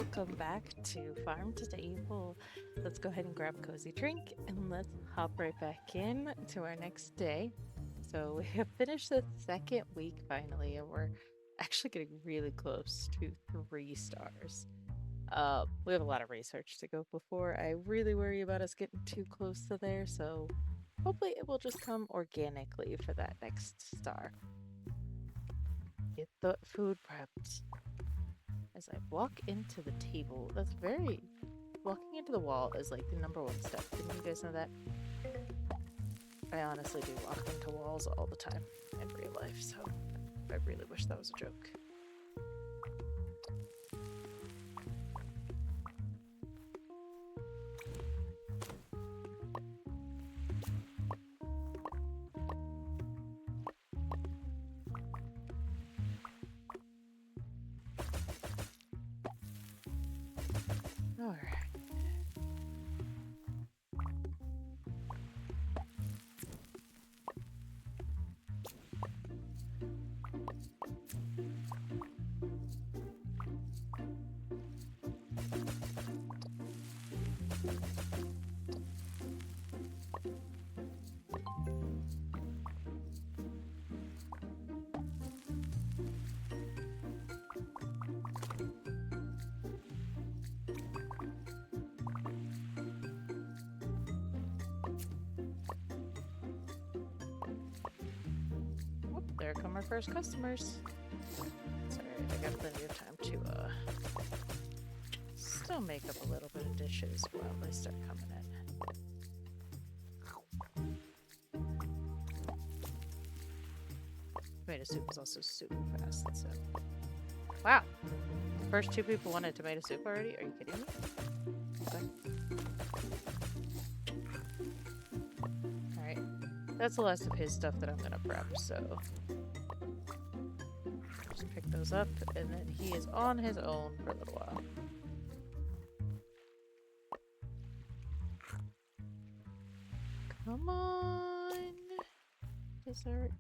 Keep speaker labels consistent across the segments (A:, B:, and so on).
A: welcome back to Farm to Table. Let's go ahead and grab a cozy drink and let's hop right back in to our next day. So we have finished the second week finally, and we're actually getting really close to 3 stars. We have a lot of research to go before I really worry about us getting too close to there, so hopefully it will just come organically for that next star. Get the food prepped. As I walk into the table, walking into the wall is like the number one step. Didn't you guys know that? I honestly do walk into walls all the time in real life, so I really wish that was a joke. Alright. Oh, there come our first customers. Sorry, I got plenty of time to still make up a little bit of dishes while they start coming in. Tomato soup is also super fast, so. Wow! First 2 people wanted tomato soup already? Are you kidding me? Okay. Alright. That's the last of his stuff that I'm gonna prep, so. Just pick those up, and then he is on his own for a little while. Come on! Dessert.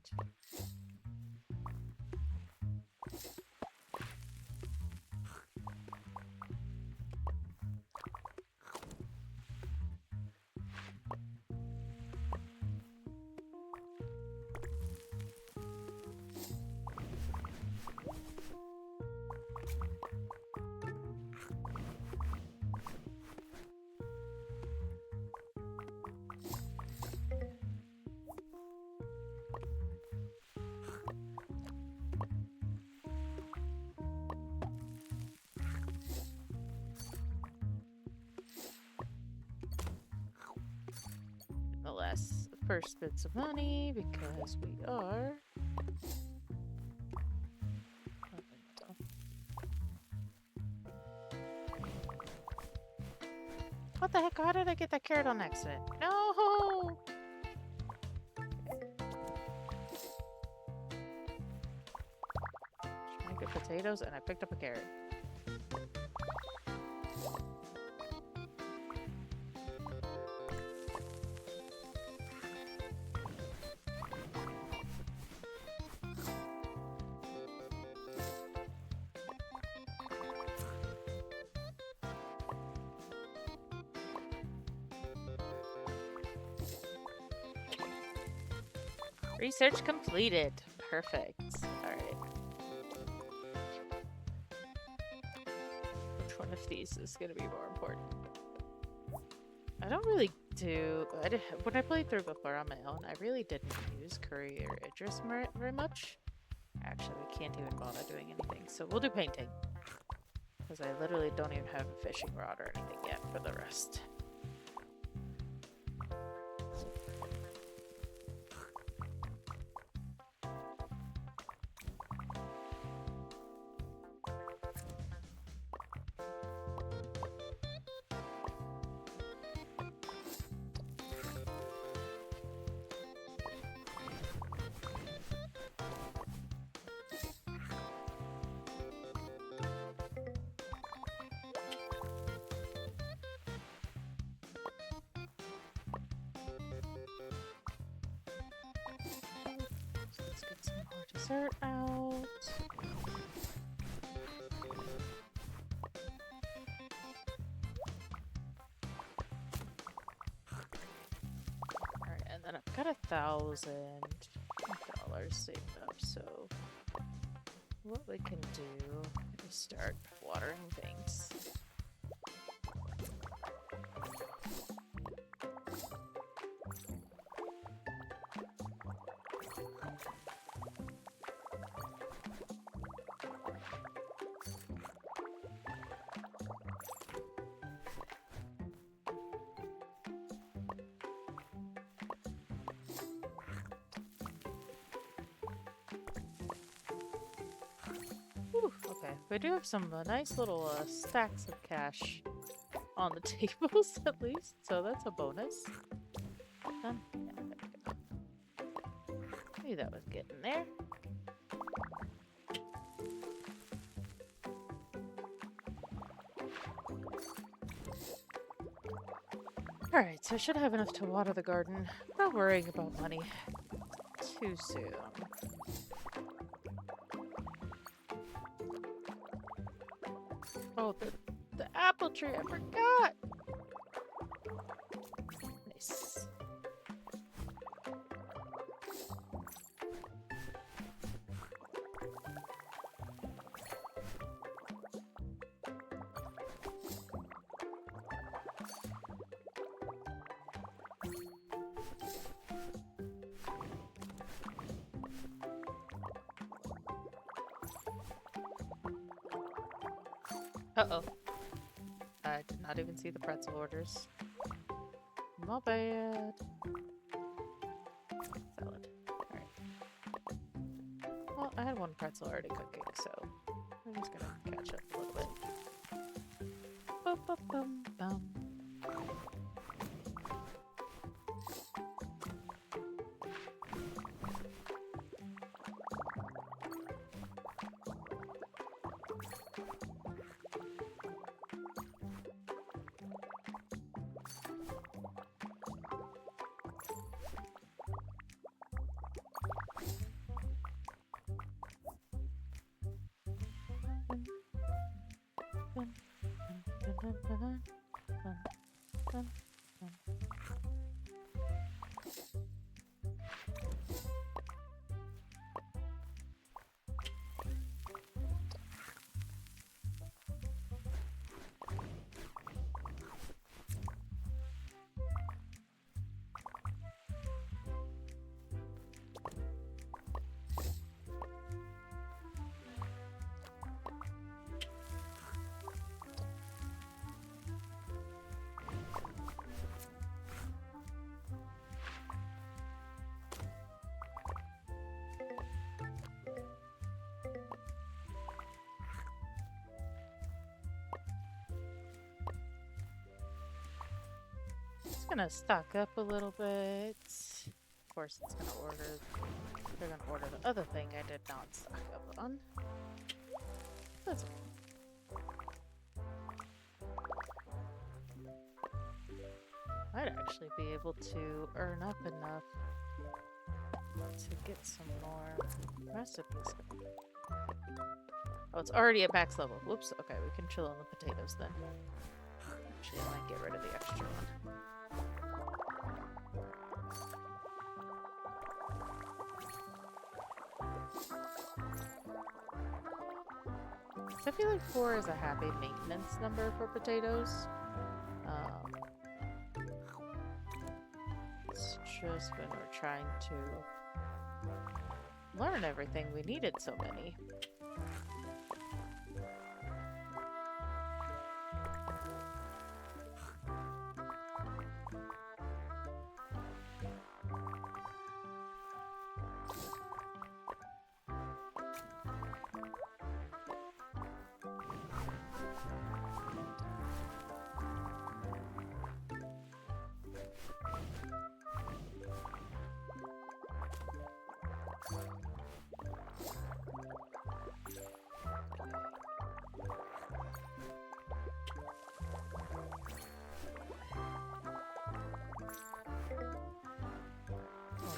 A: The last first bits of money because we are. What the heck? How did I get that carrot on accident? No! Trying to get potatoes and I picked up a carrot. Research completed. Perfect. Alright. Which one of these is going to be more important? I don't really do... when I played through before on my own, I really didn't use Curry or Idris very much. Actually, we can't even bother doing anything, so we'll do painting. Because I literally don't even have a fishing rod or anything yet for the rest. Let's get some more dessert out. got $1,000 saved up, so what we can do is start watering things. Whew, okay, we do have some nice little stacks of cash on the tables at least, so that's a bonus. Done. Yeah, there we go. Maybe that was getting there. Alright, so I should have enough to water the garden without worrying about money too soon. Oh, the apple tree, I forgot! Nice. Uh-oh. I did not even see the pretzel orders. Not bad. Salad. Alright. Well, I had one pretzel already cooking, so I'm just gonna catch up a little bit. Bum, bum, bum, bum. Just gonna stock up a little bit. Of course, they're gonna order the other thing I did not stock up on. That's okay. I'd actually be able to earn up enough to get some more recipes. Oh, it's already at max level. Whoops. Okay, we can chill on the potatoes then. Actually, I might get rid of the extra one. I feel like 4 is a happy maintenance number for potatoes. It's just when we're trying to learn everything, we needed so many.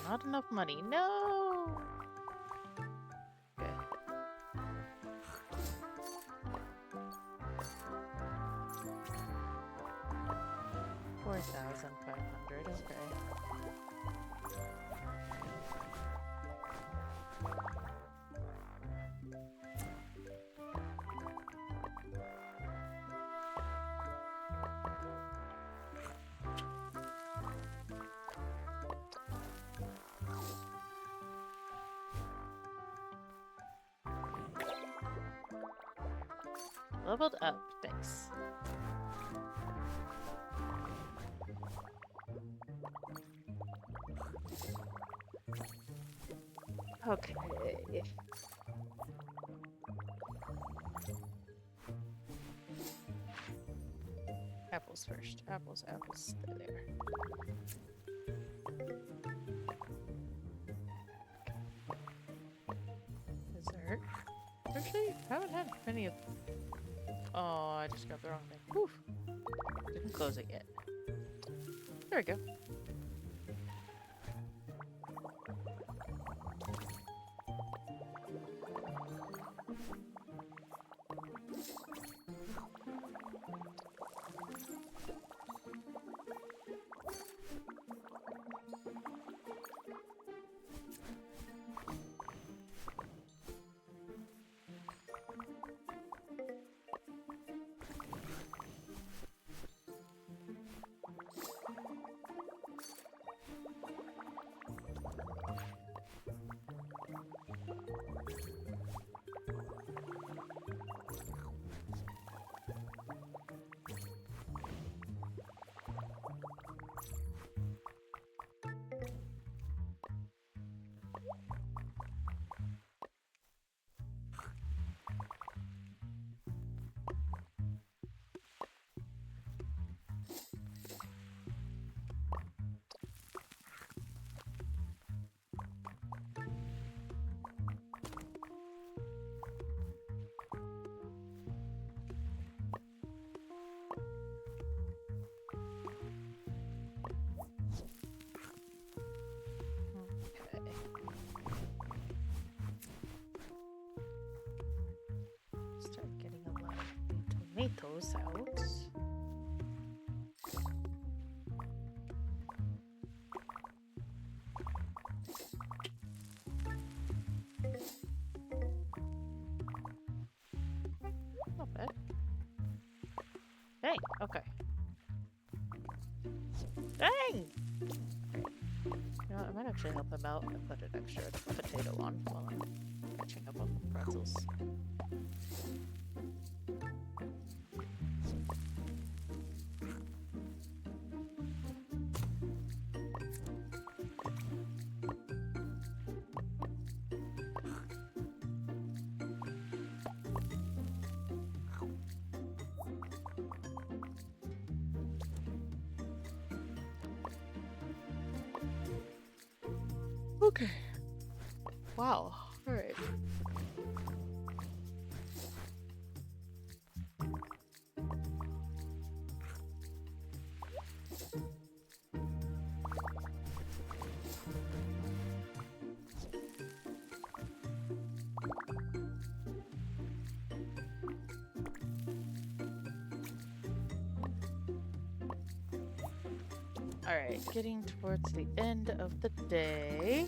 A: Not enough money. No! Okay. $4,500. Okay. Leveled up. Thanks. Okay. Apples first. Apples, apples. There. Dessert. Actually, I haven't had many of. Oh, I just got the wrong thing. Whew. Didn't close it yet. There we go. Start getting a lot of tomatoes out. Not bad. Dang, okay. Dang! You know what, I might actually help him out and put an extra potato on while I'm catching up on the pretzels. Okay. Wow. All right. All right, getting towards the end of the day.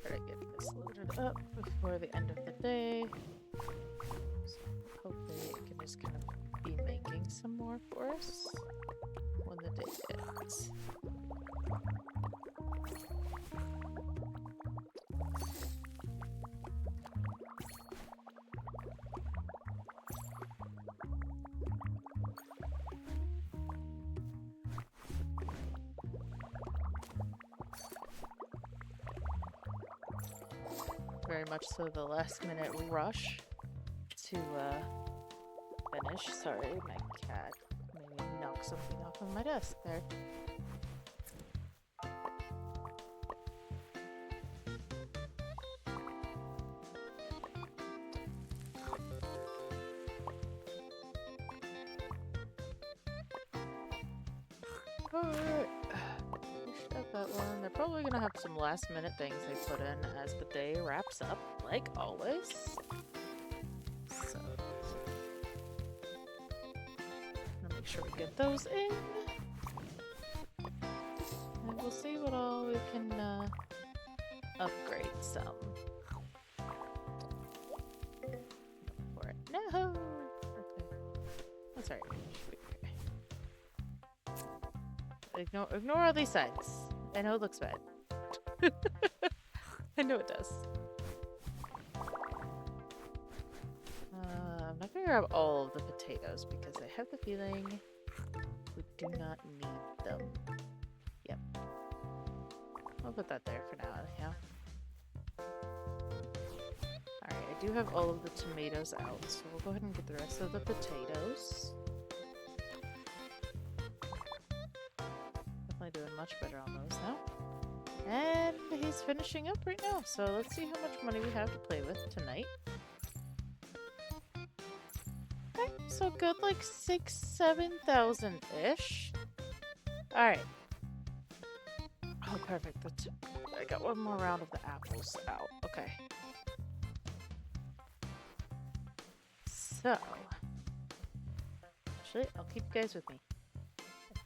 A: Try to get this loaded up before the end of the day. So hopefully it can just kind of be making some more for us when the day ends. Very much so the last minute rush to finish. Sorry, my cat made me knock something off of my desk there. Alright. That one. They're probably gonna have some last minute things they put in as the day wraps up, like always. So make sure we get those in. And we'll see what all we can upgrade some. For it. No! Okay. That's alright. Ignore all these signs. I know it looks bad. I know it does. I'm not gonna grab all of the potatoes because I have the feeling we do not need them. Yep. I'll put that there for now, anyhow. Alright, I do have all of the tomatoes out, so we'll go ahead and get the rest of the potatoes. Definitely doing much better on those now. And he's finishing up right now, so let's see how much money we have to play with tonight. Okay, so good, like 6,000-7,000-ish. Alright. Oh, perfect. I got one more round of the apples out. Okay. So, actually, I'll keep you guys with me. I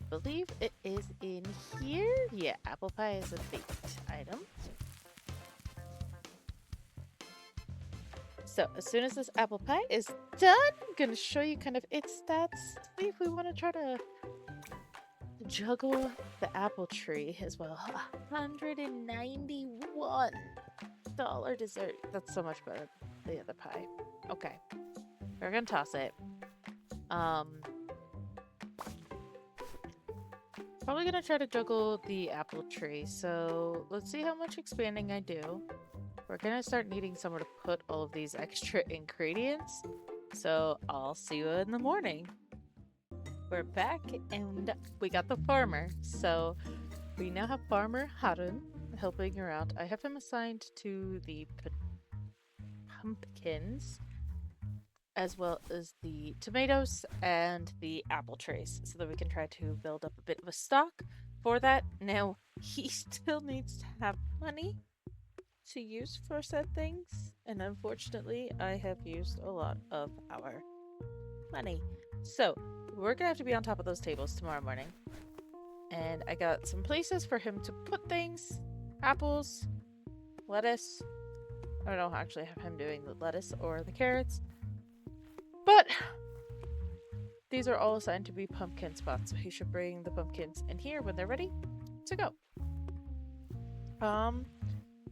A: believe it is in here. Yeah, apple pie is a baked item. So, as soon as this apple pie is done, I'm going to show you kind of its stats. See if we want to try to juggle the apple tree as well. $191 dessert. That's so much better than the other pie. Okay. We're going to toss it. Probably gonna try to juggle the apple tree, so let's see how much expanding I do. We're gonna start needing somewhere to put all of these extra ingredients, so I'll see you in the morning. We're back and we got the farmer, so we now have Farmer Harun helping around. I have him assigned to the pumpkins, as well as the tomatoes and the apple trays, so that we can try to build up a bit of a stock for that. Now, he still needs to have money to use for said things, and unfortunately, I have used a lot of our money. So, we're gonna have to be on top of those tables tomorrow morning. And I got some places for him to put things. Apples, lettuce. I don't know, actually have him doing the lettuce or the carrots. But these are all assigned to be pumpkin spots, so he should bring the pumpkins in here when they're ready to go.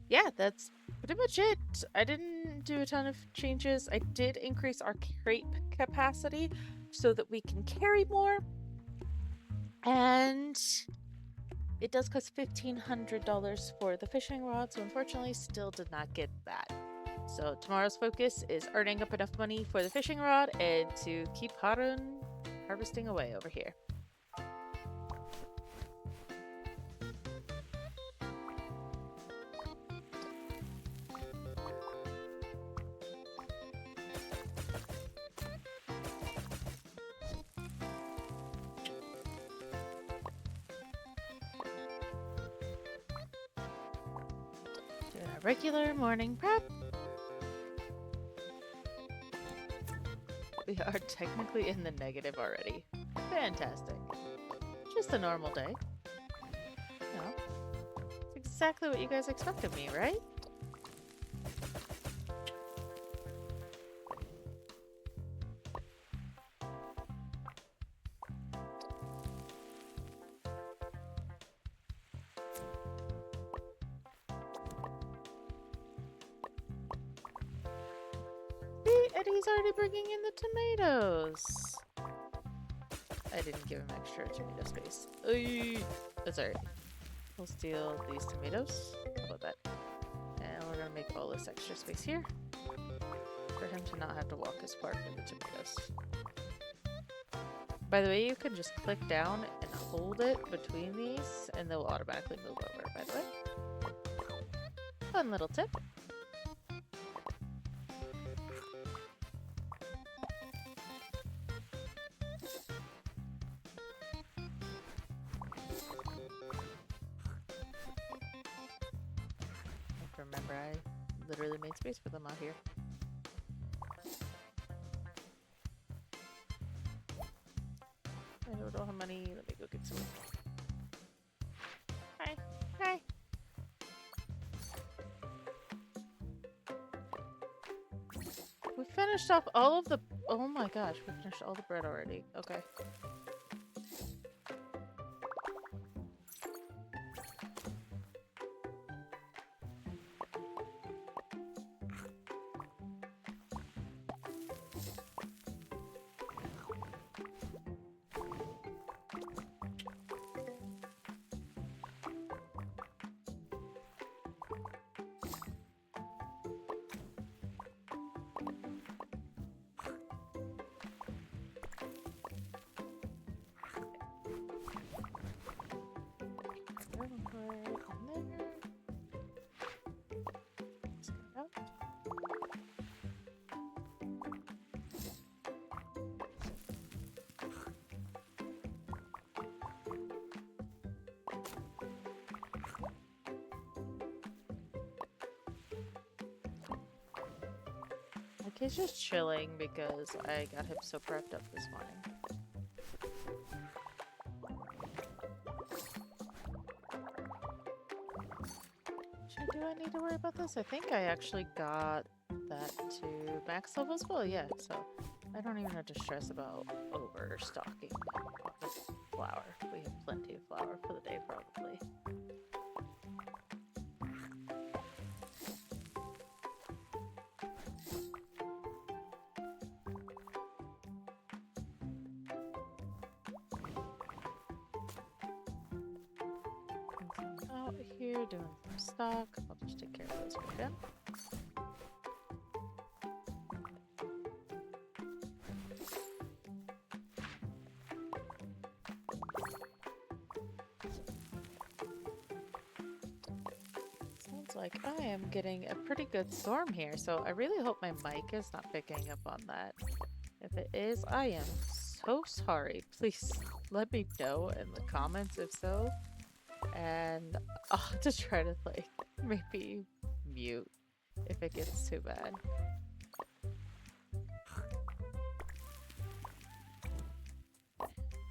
A: Yeah, that's pretty much it. I didn't do a ton of changes. I did increase our crepe capacity so that we can carry more. And it does cost $1,500 for the fishing rod, so unfortunately still did not get that. So tomorrow's focus is earning up enough money for the fishing rod and to keep Harun harvesting away over here. Doing a regular morning prep. We are technically in the negative already. Fantastic. Just a normal day. You know, it's exactly what you guys expect of me, right? And he's already bringing in the tomatoes. I didn't give him extra tomato space. That's alright. We'll steal these tomatoes. How about that? And we're gonna make all this extra space here for him to not have to walk as far for the tomatoes. By the way, you can just click down and hold it between these and they'll automatically move over, by the way. Fun little tip. Remember, I literally made space for them out here. don't have money. Let me go get some. Hi. Hi. We finished off all of the... Oh my gosh, we finished all the bread already. Okay. He's just chilling because I got him so prepped up this morning. Do I need to worry about this? I think I actually got that to max level as well, yeah, so I don't even have to stress about overstocking the flour. We have plenty of flour for the day, probably. Out here doing some stock. I'll just take care of those for him. Sounds like I am getting a pretty good storm here, so I really hope my mic is not picking up on that. If it is, I am so sorry. Please let me know in the comments if so. And I'll have to try to, like, maybe mute if it gets too bad.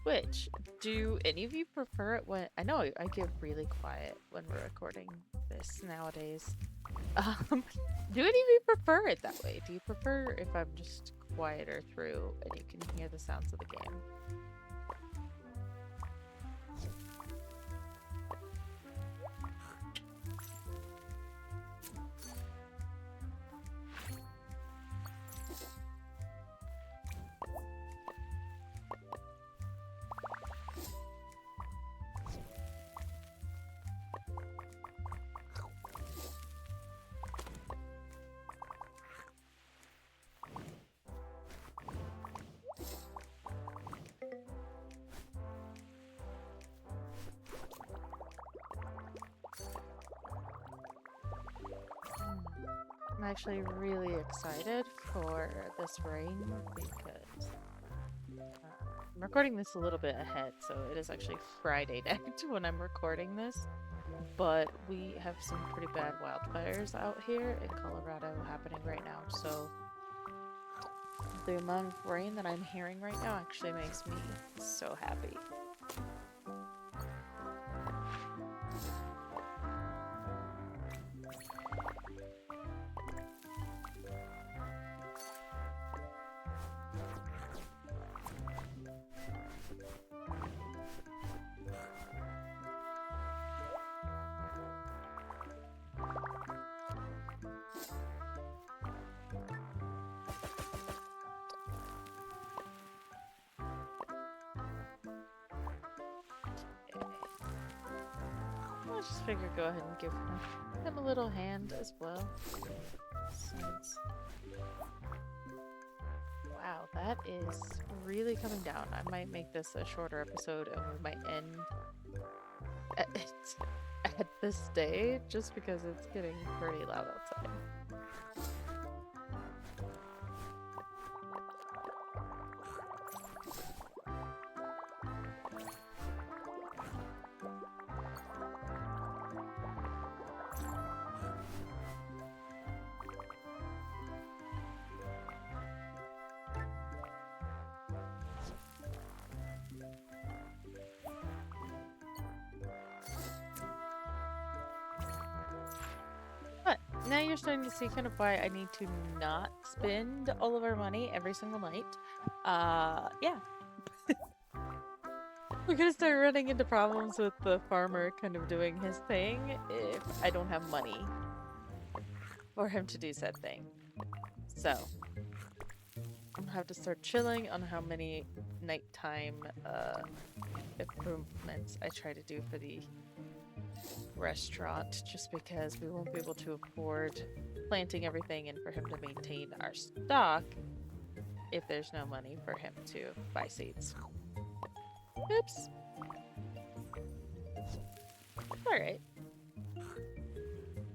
A: Which, do any of you prefer it when... I know I get really quiet when we're recording this nowadays. Do any of you prefer it that way? Do you prefer if I'm just quieter through and you can hear the sounds of the game? I'm actually really excited for this rain because I'm recording this a little bit ahead, so it is actually Friday night when I'm recording this. But we have some pretty bad wildfires out here in Colorado happening right now, so the amount of rain that I'm hearing right now actually makes me so happy. I just figured go ahead and give him a little hand as well. Since... Wow, that is really coming down. I might make this a shorter episode and we might end at this day just because it's getting pretty loud outside. now you're starting to see kind of why I need to not spend all of our money every single night. Yeah. We're gonna start running into problems with the farmer kind of doing his thing if I don't have money for him to do said thing. So, I'm gonna have to start chilling on how many nighttime improvements I try to do for the restaurant, just because we won't be able to afford planting everything and for him to maintain our stock if there's no money for him to buy seeds. Oops. Alright.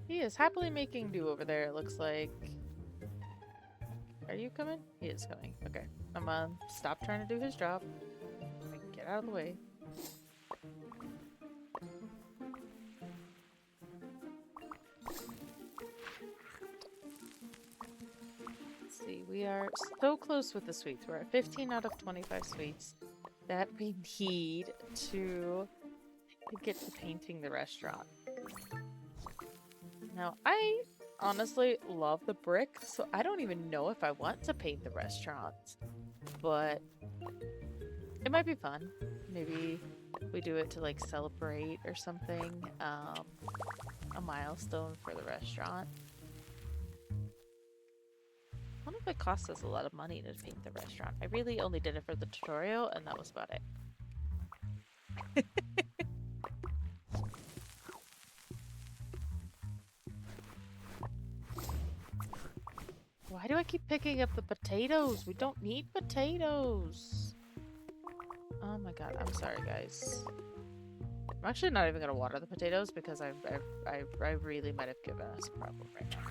A: He is happily making do over there, it looks like. Are you coming? He is coming. Okay. I'm gonna stop trying to do his job. Get out of the way. Let's see, we are so close with the sweets. We're at 15 out of 25 sweets that we need to get to painting the restaurant. Now, I honestly love the brick, so I don't even know if I want to paint the restaurant, but it might be fun. Maybe we do it to like celebrate or something, a milestone for the restaurant. I wonder if it costs us a lot of money to paint the restaurant. I really only did it for the tutorial, and that was about it. Why do I keep picking up the potatoes? We don't need potatoes. Oh my god, I'm sorry guys. I'm actually not even gonna water the potatoes because I really might have given us a problem right now.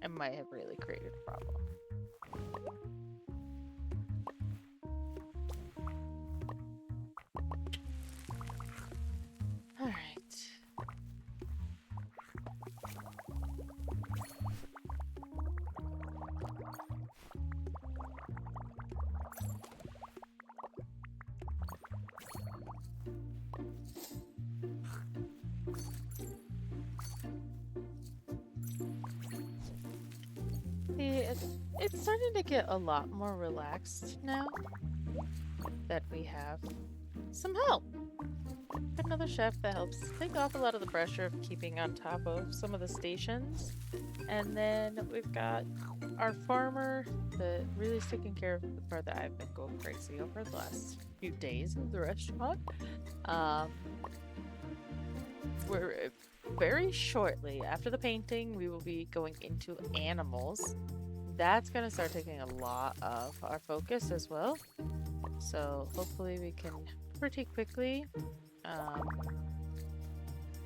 A: I might have really created a problem. Alright. It's starting to get a lot more relaxed now that we have some help. Another chef that helps take off a lot of the pressure of keeping on top of some of the stations. And then we've got our farmer that really is taking care of the part that I've been going crazy over the last few days of the restaurant. We're very shortly after the painting, we will be going into animals. That's going to start taking a lot of our focus as well. So hopefully we can pretty quickly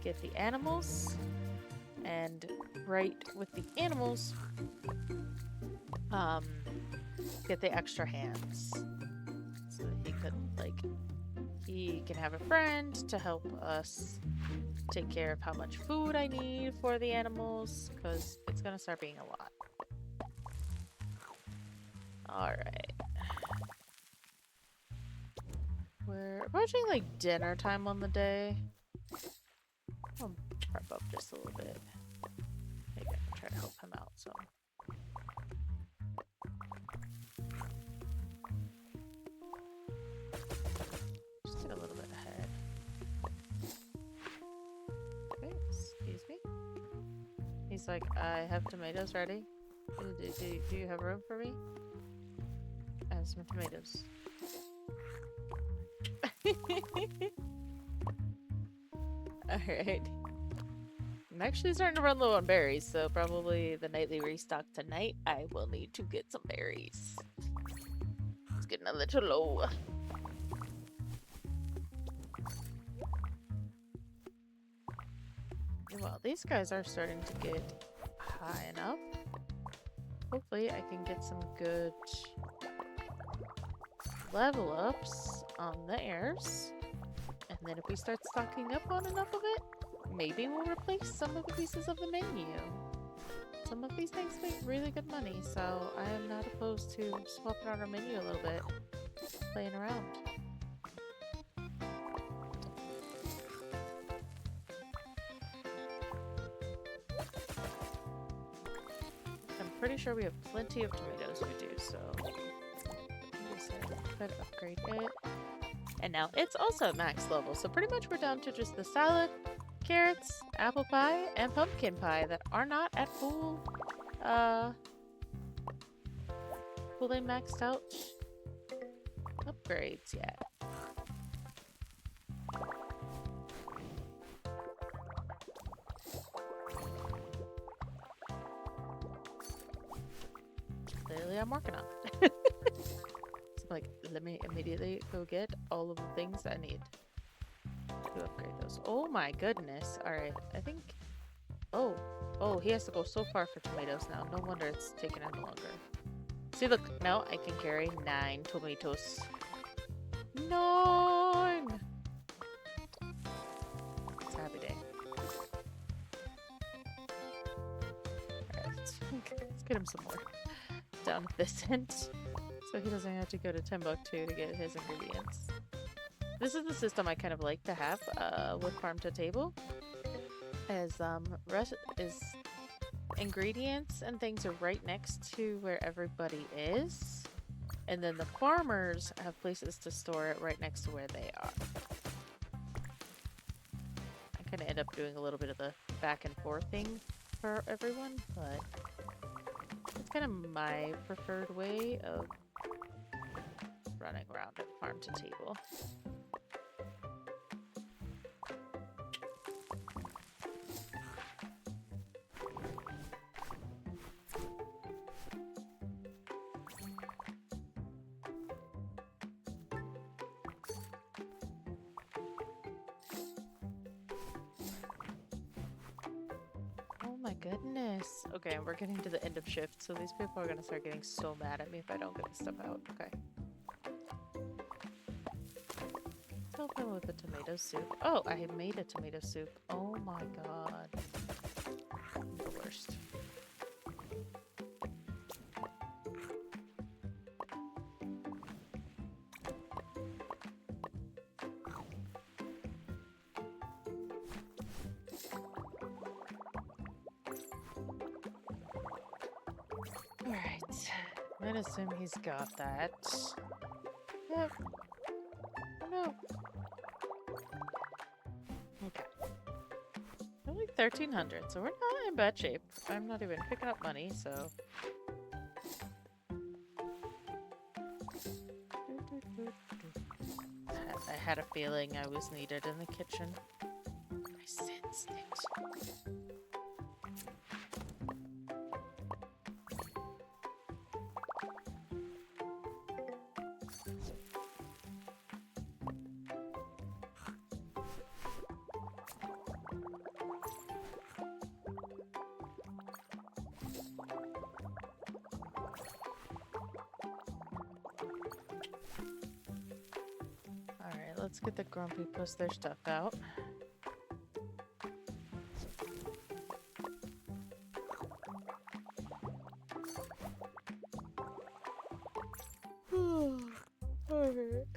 A: get the animals, and right with the animals, get the extra hands so that he could he can have a friend to help us take care of how much food I need for the animals, because it's gonna start being a lot. Alright. We're approaching like dinner time on the day. I'll prep up just a little bit. Maybe I can try to help him out some. Just get a little bit ahead. Okay, excuse me. He's like, I have tomatoes ready. Do you have room for me? I have some tomatoes. Alright. I'm actually starting to run low on berries, so probably the nightly restock tonight, I will need to get some berries. It's getting a little low. Well, these guys are starting to get high enough. Hopefully I can get some good level ups on theirs. And then if we start stocking up on enough of it, maybe we'll replace some of the pieces of the menu. Some of these things make really good money, so I am not opposed to swapping out our menu a little bit, playing around. pretty sure we have plenty of tomatoes to do, so just could upgrade it. And now it's also at max level, so pretty much we're down to just the salad, carrots, apple pie, and pumpkin pie that are not at fully maxed out upgrades yet. Clearly I'm working on it. So like, let me immediately go get all of the things I need to upgrade those. Oh my goodness. Alright, I think... Oh, he has to go so far for tomatoes now. No wonder it's taking him longer. See, look, now I can carry 9 tomatoes. 9! It's a happy day. Alright, let's get him some more. Down at this end. So he doesn't have to go to Timbuktu to get his ingredients. This is the system I kind of like to have with Farm to Table. As ingredients and things are right next to where everybody is, and then the farmers have places to store it right next to where they are. I kind of end up doing a little bit of the back and forth thing for everyone, but it's kind of my preferred way of running around at Farm to Table. Goodness. Okay, we're getting to the end of shift, so these people are gonna start getting so mad at me if I don't get this stuff out. Okay. Let's help him with the tomato soup. Oh, I made a tomato soup. Oh my god. I'm the worst. I assume he's got that. Yep. Oh no. Okay. Only 1,300, so we're not in bad shape. I'm not even picking up money, so. I had a feeling I was needed in the kitchen. I sensed it. Let's get the grumpy plus their stuff out. Alright.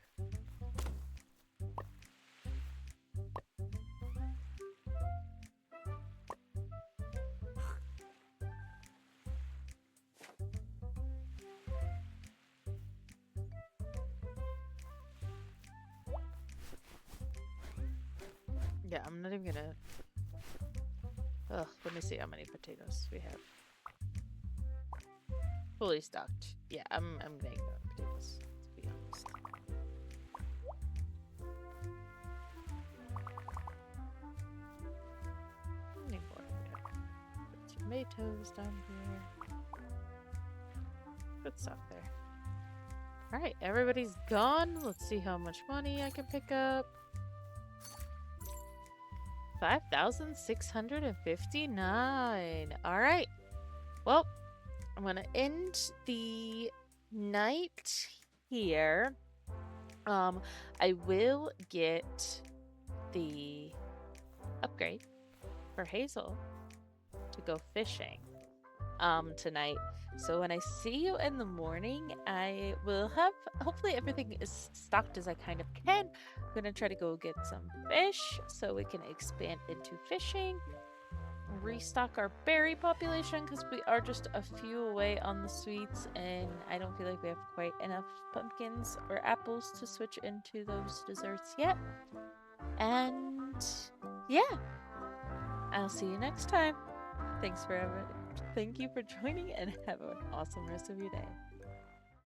A: Yeah, I'm not even gonna... Ugh, let me see how many potatoes we have. Fully stocked. Yeah, I'm gonna ignore the potatoes, to be honest. I need more. Put tomatoes down here. Good stuff there. Alright, everybody's gone. Let's see how much money I can pick up. 5,659. All right. Well, I'm going to end the night here. I will get the upgrade for Hazel to go fishing tonight. So when I see you in the morning, I will have, hopefully everything is stocked as I kind of can. I'm going to try to go get some fish so we can expand into fishing. restock our berry population because we are just a few away on the sweets, and I don't feel like we have quite enough pumpkins or apples to switch into those desserts yet. And yeah, I'll see you next time. Thank you for joining, and have an awesome rest of your day.